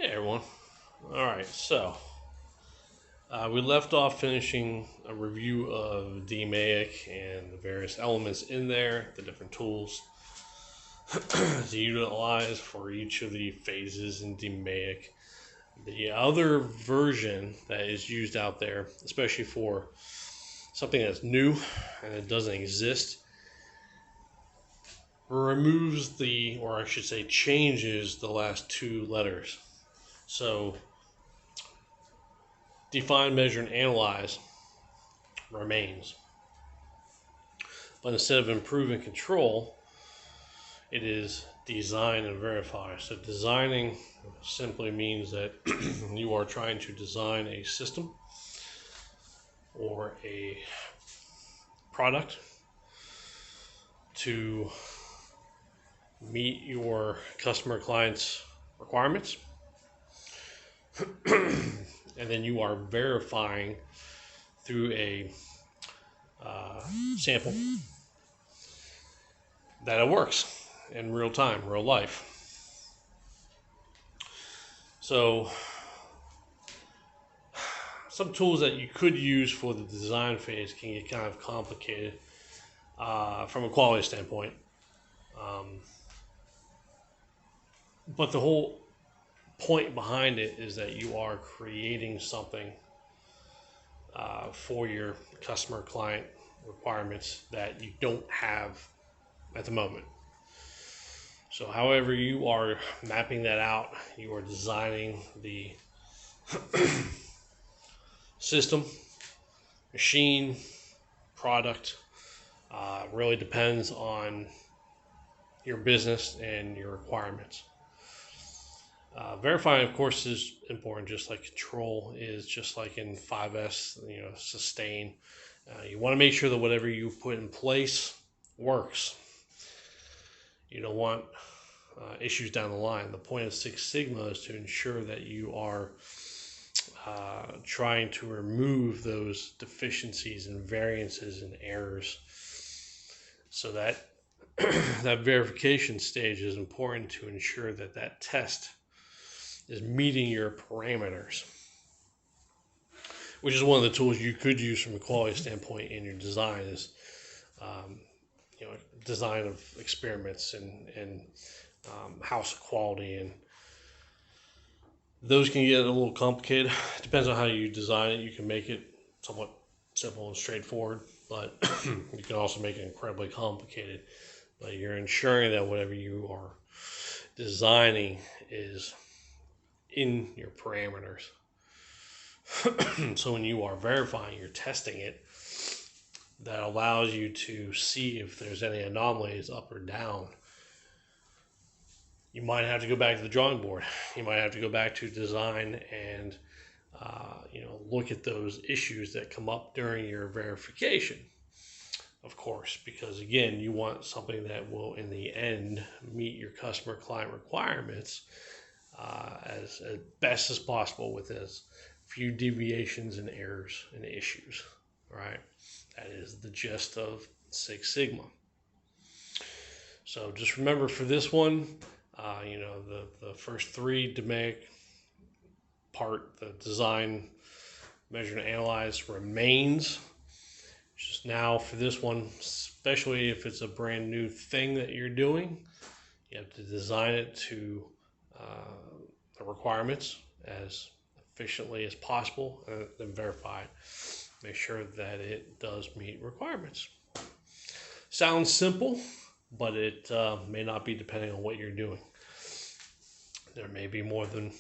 Hey everyone. All right, so we left off finishing a review of DMAIC and the various elements in there, the different tools to utilize for each of the phases in DMAIC. The other version that is used out there, especially for something that's new and it doesn't exist, removes or I should say changes the last two letters. So define, measure, and analyze remains. But instead of improve and control, it is design and verify. So designing simply means that you are trying to design a system or a product to meet your customer client's requirements. And then you are verifying through a sample that it works in real time, real life. So some tools that you could use for the design phase can get kind of complicated from a quality standpoint. But the whole point behind it is that you are creating something for your customer client requirements that you don't have at the moment. So however you are mapping that out, you are designing the system, machine, product. Really depends on your business and your requirements. Verifying, of course, is important, just like control is, just like in 5S, sustain. You want to make sure that whatever you put in place works. You don't want issues down the line. The point of Six Sigma is to ensure that you are trying to remove those deficiencies and variances and errors, so that that verification stage is important to ensure that that test is meeting your parameters, which is one of the tools you could use from a quality standpoint in your design is, design of experiments and house quality, and those can get a little complicated. It depends on how you design it. You can make it somewhat simple and straightforward, but you can also make it incredibly complicated. But you're ensuring that whatever you are designing is in your parameters. So when you are verifying, you're testing it, that allows you to see if there's any anomalies up or down. You might have to go back to the drawing board. You might have to go back to design and look at those issues that come up during your verification, of course, because again, you want something that will in the end meet your customer client requirements as best as possible with as few deviations and errors and issues. Right? That is the gist of Six Sigma. So just remember for this one, the first three DMAIC part, the design, measure, and analyze remains. Just now for this one, especially if it's a brand new thing that you're doing, you have to design it to the requirements as efficiently as possible, and then verify it. Make sure that it does meet requirements. Sounds simple, but it may not be, depending on what you're doing. There may be more than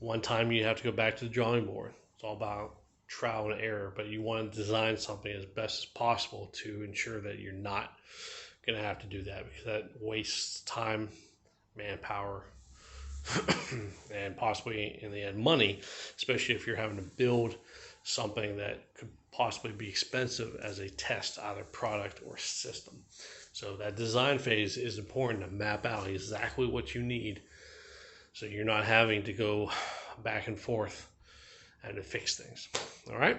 one time you have to go back to the drawing board. It's all about trial and error, but you want to design something as best as possible to ensure that you're not going to have to do that, because that wastes time, manpower, and possibly in the end money, especially if you're having to build something that could possibly be expensive as a test, either product or system. So that design phase is important to map out exactly what you need, so you're not having to go back and forth and to fix things. All right.